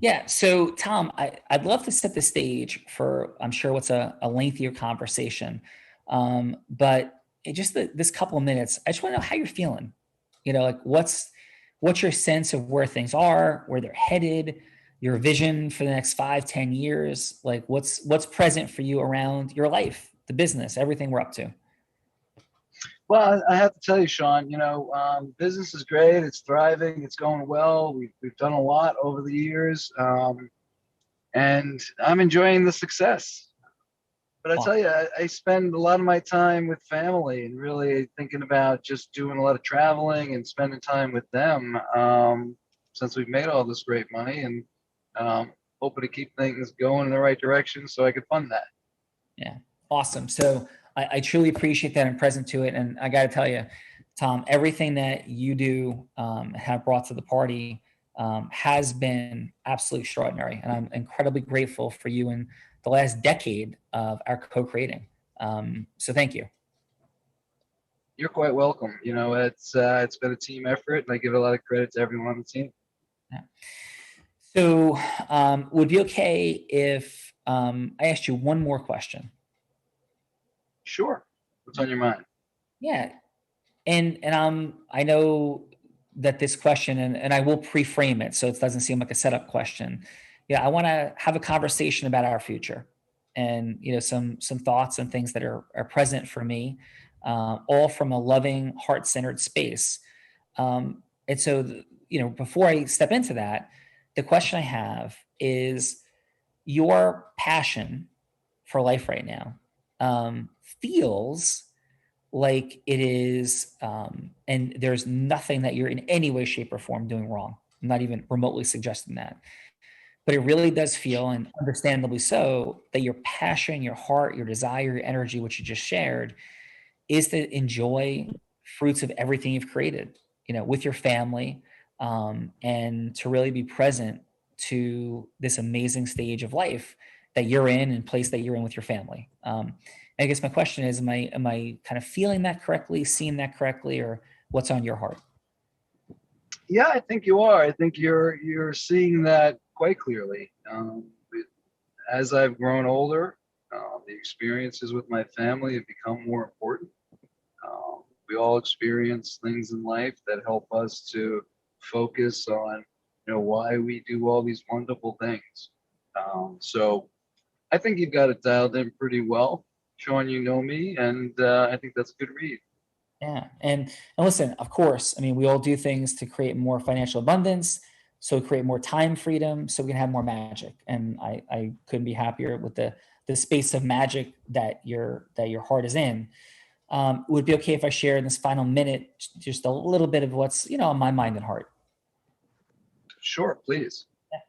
Yeah. So, Tom, I'd love to set the stage for, I'm sure, what's a lengthier conversation. But this couple of minutes, I just want to know how you're feeling. Like what's your sense of where things are, where they're headed, your vision for the next 5-10 years? Like what's present for you around your life, the business, everything we're up to? Well, I have to tell you, Sean, business is great. It's thriving. It's going well. We've done a lot over the years, and I'm enjoying the success. But I tell you, I spend a lot of my time with family and really thinking about just doing a lot of traveling and spending time with them since we've made all this great money, and hoping to keep things going in the right direction so I could fund that. Yeah, awesome. So I truly appreciate that and present to it. And I got to tell you, Tom, everything that you do have brought to the party has been absolutely extraordinary. And I'm incredibly grateful for you in the last decade of our co-creating. So thank you. You're quite welcome. It's been a team effort, and I give a lot of credit to everyone on the team. Yeah. So would it be okay if I asked you one more question? Sure. What's on your mind? Yeah. And I know that this question, and I will pre-frame it so it doesn't seem like a setup question. Yeah, I want to have a conversation about our future and, some thoughts and things that are present for me, all from a loving, heart-centered space. And so, before I step into that, the question I have is your passion for life right now feels like it is, and there's nothing that you're in any way, shape, or form doing wrong. I'm not even remotely suggesting that. But it really does feel, and understandably so, that your passion, your heart, your desire, your energy, which you just shared, is to enjoy fruits of everything you've created, with your family, and to really be present to this amazing stage of life that you're in and place that you're in with your family. I guess my question is, am I kind of feeling that correctly, seeing that correctly, or what's on your heart? Yeah, I think you are. I think you're seeing that quite clearly. As I've grown older, the experiences with my family have become more important. We all experience things in life that help us to focus on, why we do all these wonderful things. So I think you've got it dialed in pretty well. Sean, you know me, and I think that's a good read. Yeah. And listen, of course, we all do things to create more financial abundance, so create more time freedom, so we can have more magic. And I couldn't be happier with the space of magic that your heart is in. Would it be okay if I share in this final minute just a little bit of what's on my mind and heart? Sure, please. Yeah.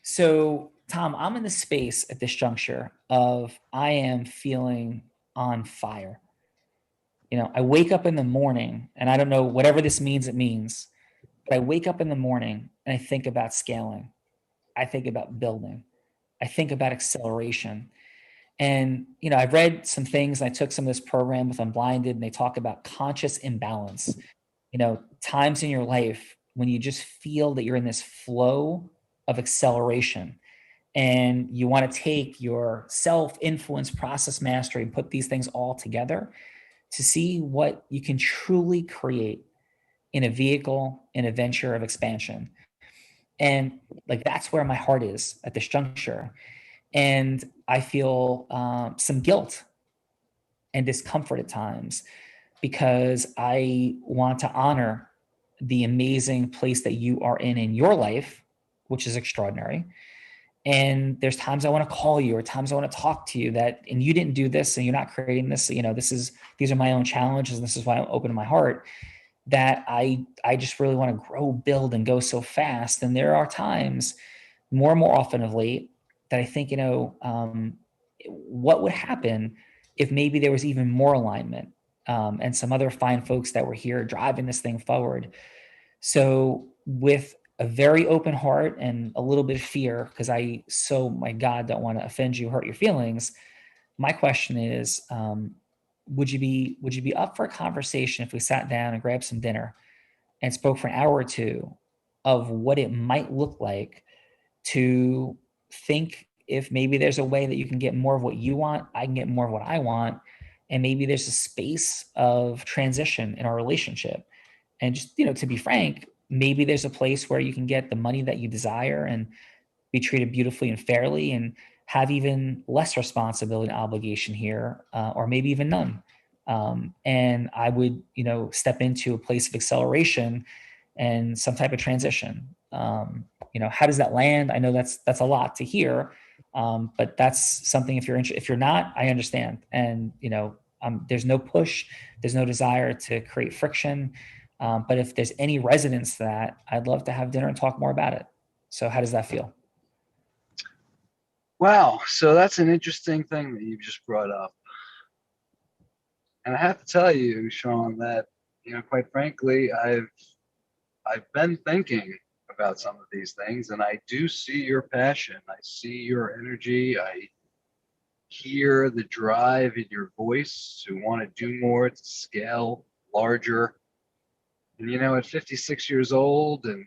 So, Tom, I'm in the space at this juncture of I am feeling on fire. I wake up in the morning, and I don't know, whatever this means, it means, but I wake up in the morning and I think about scaling. I think about building. I think about acceleration. And, I've read some things, and I took some of this program with Unblinded, and they talk about conscious imbalance. Times in your life when you just feel that you're in this flow of acceleration, and you want to take your self-influence, process mastery, and put these things all together to see what you can truly create in a vehicle, in a venture of expansion. And like, that's where my heart is at this juncture. And I feel some guilt and discomfort at times because I want to honor the amazing place that you are in your life, which is extraordinary. And there's times I want to call you or times I want to talk to you and you didn't do this and you're not creating this. These are my own challenges. And this is why I'm open to my heart, that I just really want to grow, build, and go so fast. And there are times more and more often of late that I think, what would happen if maybe there was even more alignment and some other fine folks that were here driving this thing forward. So with a very open heart and a little bit of fear, because my God, don't want to offend you, hurt your feelings. My question is, would you be up for a conversation if we sat down and grabbed some dinner and spoke for an hour or two of what it might look like to think if maybe there's a way that you can get more of what you want, I can get more of what I want, and maybe there's a space of transition in our relationship. And just, to be frank, maybe there's a place where you can get the money that you desire and be treated beautifully and fairly and have even less responsibility and obligation here, or maybe even none. And I would, step into a place of acceleration and some type of transition. How does that land? I know that's a lot to hear, but that's something, if you're not, I understand. And, there's no push, there's no desire to create friction. But if there's any resonance to that, I'd love to have dinner and talk more about it. So how does that feel? Wow. So that's an interesting thing that you just brought up. And I have to tell you, Sean, that, quite frankly, I've been thinking about some of these things, and I do see your passion. I see your energy. I hear the drive in your voice to want to do more, to scale larger. And, at 56 years old, and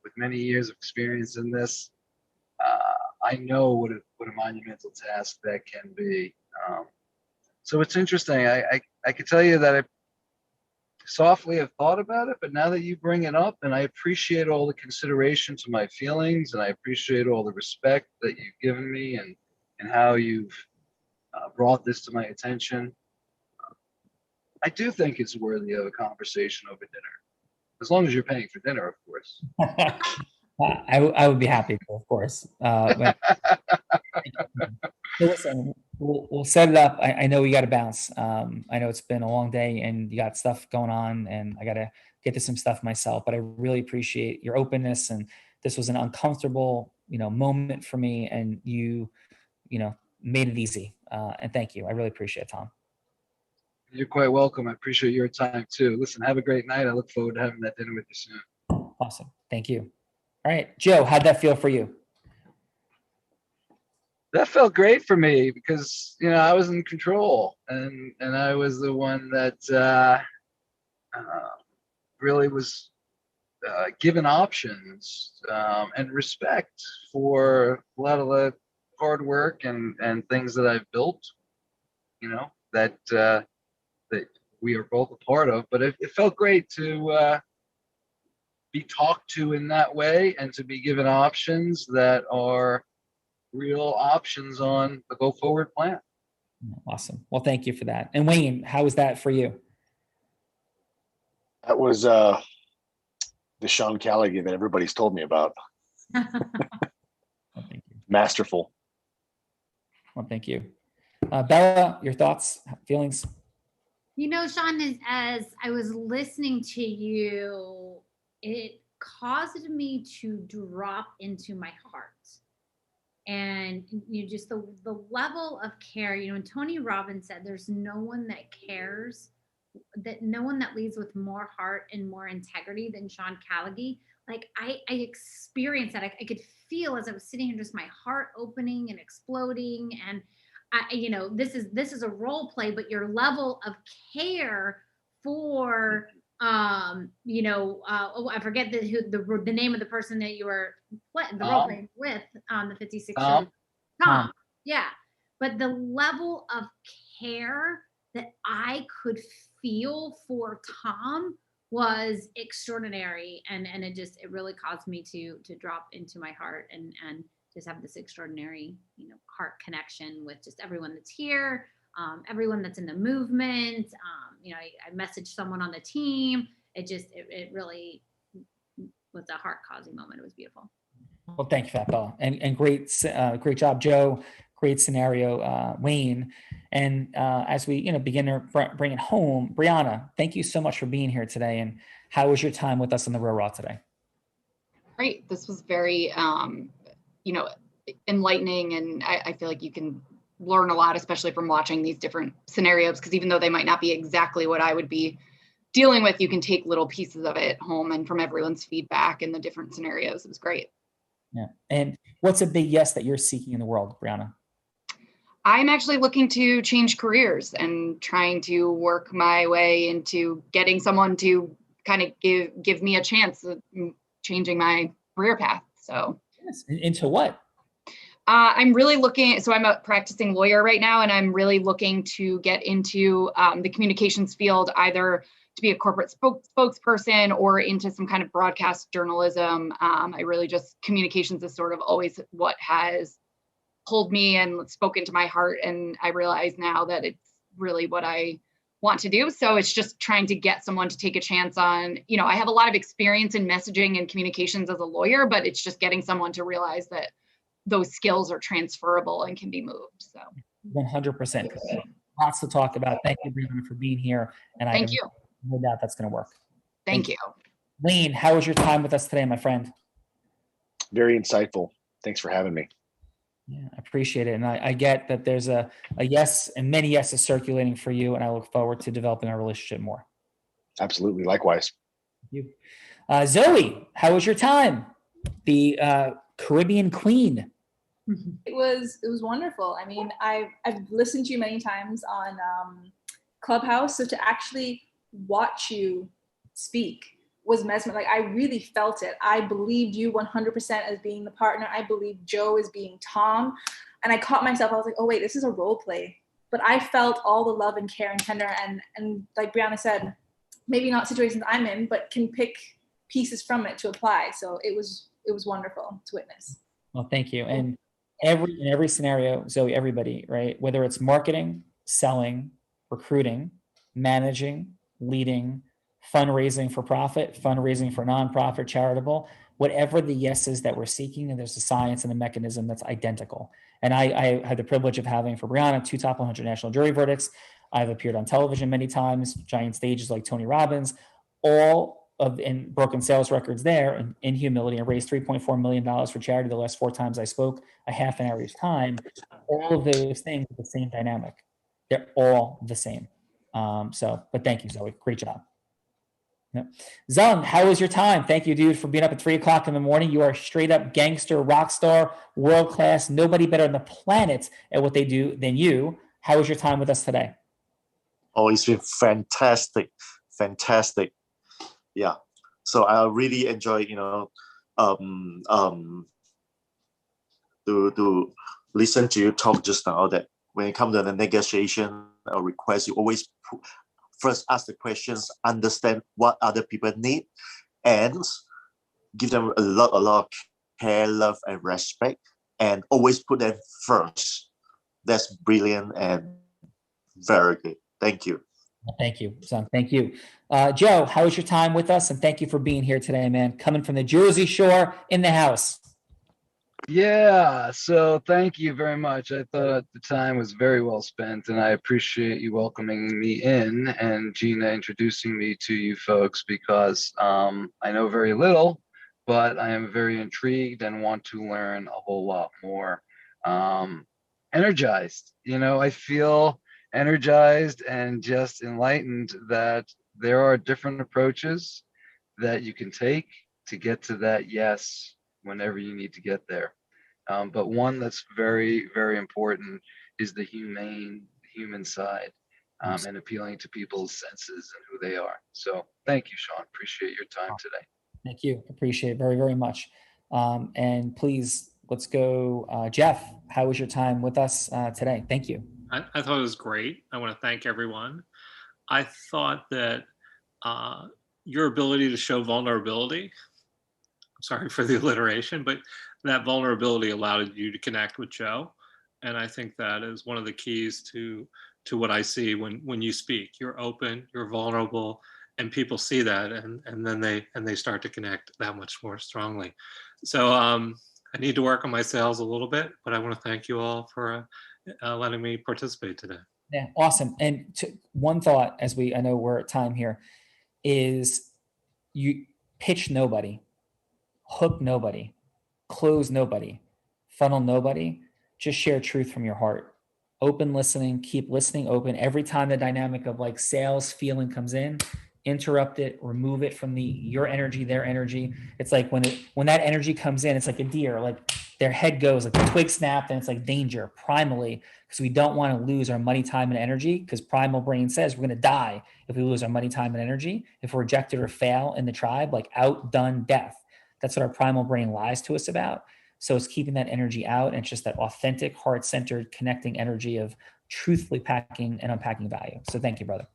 with many years of experience in this, I know what a monumental task that can be. So it's interesting. I can tell you that I softly have thought about it, but now that you bring it up, and I appreciate all the consideration to my feelings, and I appreciate all the respect that you've given me and how you've brought this to my attention. I do think it's worthy of a conversation over dinner, as long as you're paying for dinner, of course. I would be happy to, of course. Listen, we'll set it up. I know we got to bounce. I know it's been a long day and you got stuff going on, and I got to get to some stuff myself. But I really appreciate your openness, and this was an uncomfortable, moment for me, and you made it easy. And thank you. I really appreciate it, Tom. You're quite welcome. I appreciate your time too. Listen, have a great night. I look forward to having that dinner with you soon. Awesome. Thank you. All right, Joe, how'd that feel for you? That felt great for me because, I was in control, and I was the one that really was given options and respect for a lot of the hard work and things that I've built, that we are both a part of. But it felt great to be talked to in that way and to be given options that are real options on the go forward plan. Awesome. Well, thank you for that. And Wayne, how was that for you? That was the Sean Callaghan that everybody's told me about. Well, thank you. Masterful. Well, thank you. Bella, your thoughts, feelings? Sean, as I was listening to you, it caused me to drop into my heart. And just the level of care, and Tony Robbins said there's no one that cares, that no one that leads with more heart and more integrity than Sean Callaghan. Like I experienced that. I could feel as I was sitting here, just my heart opening and exploding. And this is a role play, but your level of care for I forget the name of the person that you were the role playing with on the 56 show. Tom. Yeah. But the level of care that I could feel for Tom was extraordinary, and it really caused me to drop into my heart and just have this extraordinary, heart connection with just everyone that's here, everyone that's in the movement. I messaged someone on the team. It really was a heart causing moment. It was beautiful. Well, thank you for that, Bella, and great job, Joe. Great scenario, Wayne. And as we begin to bring it home, Brianna, thank you so much for being here today. And how was your time with us on the Real Raw today? Great. This was very enlightening, and I feel like you can learn a lot, especially from watching these different scenarios, because even though they might not be exactly what I would be dealing with, you can take little pieces of it home, and from everyone's feedback and the different scenarios. It was great. Yeah. And what's a big yes that you're seeking in the world, Brianna? I'm actually looking to change careers and trying to work my way into getting someone to kind of give me a chance at changing my career path. So yes. Into what? I'm really looking, so I'm a practicing lawyer right now, and I'm really looking to get into the communications field, either to be a corporate spokesperson or into some kind of broadcast journalism. I really communications is sort of always what has pulled me and spoken to my heart. And I realize now that it's really what I want to do. So it's just trying to get someone to take a chance on, I have a lot of experience in messaging and communications as a lawyer, but it's just getting someone to realize that those skills are transferable and can be moved. So 100%. Lots to talk about. Thank you, Brianna, for being here. And Thank you. No doubt that's going to work. Thank you. Wayne, how was your time with us today, my friend? Very insightful. Thanks for having me. Yeah, I appreciate it. And I get that there's a yes and many yeses circulating for you. And I look forward to developing our relationship more. Absolutely. Likewise. Thank you. Zoe, how was your time? The Caribbean Queen. It was wonderful. I mean, I've listened to you many times on Clubhouse. So to actually watch you speak was mesmerizing. Like, I really felt it. I believed you 100% as being the partner. I believed Joe as being Tom. And I caught myself. I was like, oh wait, this is a role play. But I felt all the love and care and tender. And like Brianna said, maybe not situations I'm in, but can pick pieces from it to apply. So it was wonderful to witness. Well, thank you. And in every scenario, Zoe, everybody, right? Whether it's marketing, selling, recruiting, managing, leading, fundraising for profit, fundraising for nonprofit, charitable, whatever the yes is that we're seeking, and there's a science and a mechanism that's identical. And I had the privilege of having for Brianna 2 top 100 national jury verdicts. I've appeared on television many times, giant stages like Tony Robbins, all of in broken sales records there in humility, and raised $3.4 million for charity the last 4 times I spoke, a half an hour each time. All of those things are the same dynamic. They're all the same. But thank you, Zoe. Great job. Yep. Zung, how was your time? Thank you, dude, for being up at 3 o'clock in the morning. You are straight up gangster, rock star, world class. Nobody better on the planet at what they do than you. How was your time with us today? Oh, it's been fantastic. Fantastic. Yeah. So I really enjoy, to listen to you talk just now, that when it comes to the negotiation or request, you always first ask the questions, understand what other people need, and give them a lot of care, love, and respect, and always put them first. That's brilliant and very good. Thank you. Thank you, son. Thank you. Joe, how was your time with us? And thank you for being here today, man. Coming from the Jersey Shore in the house. Yeah, so thank you very much. I thought the time was very well spent, and I appreciate you welcoming me in and Gina introducing me to you folks, because I know very little, but I am very intrigued and want to learn a whole lot more. Energized, I feel energized and just enlightened that there are different approaches that you can take to get to that yes whenever you need to get there. But one that's very, very important is the human side, and appealing to people's senses and who they are. So thank you, Sean. Appreciate your time today. Thank you. Appreciate it very, very much. And please, let's go. Jeff, how was your time with us today? Thank you. I thought it was great. I want to thank everyone. I thought that your ability to show vulnerability, I'm sorry for the alliteration, but that vulnerability allowed you to connect with Joe. And I think that is one of the keys to what I see when you speak. You're open, you're vulnerable, and people see that, and then they start to connect that much more strongly. So I need to work on my sales a little bit, but I want to thank you all for letting me participate today. Yeah, awesome. And one thought, I know we're at time here, is you pitch nobody, hook nobody, close nobody, funnel nobody, just share truth from your heart. Open listening, keep listening open. Every time the dynamic of like sales feeling comes in, interrupt it, remove it from your energy, their energy. It's like when that energy comes in, it's like a deer, like their head goes, like the twig snapped, and it's like danger primally, because we don't want to lose our money, time, and energy, because primal brain says we're going to die if we lose our money, time, and energy. If we're rejected or fail in the tribe, like outdone death. That's what our primal brain lies to us about. So it's keeping that energy out, and it's just that authentic, heart-centered, connecting energy of truthfully packing and unpacking value. So thank you, brother.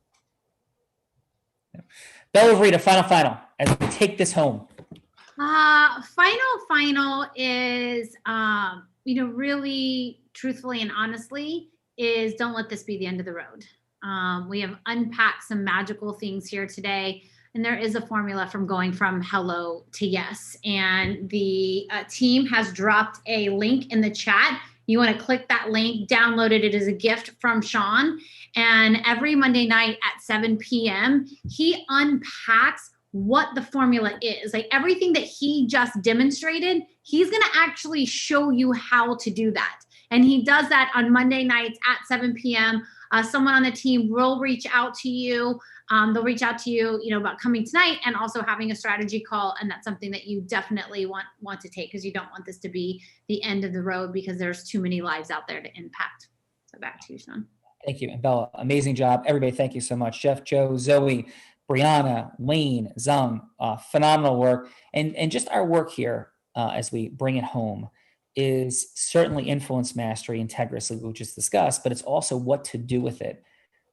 Bella Rita, final, as we take this home. Final is, really truthfully and honestly, is don't let this be the end of the road. We have unpacked some magical things here today. And there is a formula from going from hello to yes. And the team has dropped a link in the chat. You want to click that link, download it. It is a gift from Sean. And every Monday night at 7 p.m., he unpacks what the formula is. Like everything that he just demonstrated, he's going to actually show you how to do that. And he does that on Monday nights at 7 p.m. Someone on the team will reach out to you. They'll reach out to you, about coming tonight and also having a strategy call. And that's something that you definitely want to take, because you don't want this to be the end of the road, because there's too many lives out there to impact. So back to you, Sean. Thank you. And Bella, amazing job. Everybody, thank you so much. Jeff, Joe, Zoe, Brianna, Wayne, Zung, phenomenal work. And just our work here as we bring it home is certainly influence mastery, integrity, which is discussed, but it's also what to do with it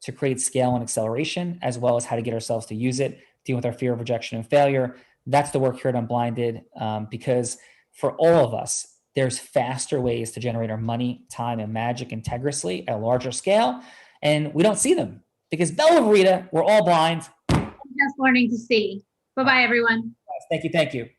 to create scale and acceleration, as well as how to get ourselves to use it, deal with our fear of rejection and failure. That's the work here at Unblinded, because for all of us, there's faster ways to generate our money, time, and magic integrally at a larger scale. And we don't see them because Bella Rita, we're all blind. Just learning to see. Bye-bye, everyone. Thank you. Thank you.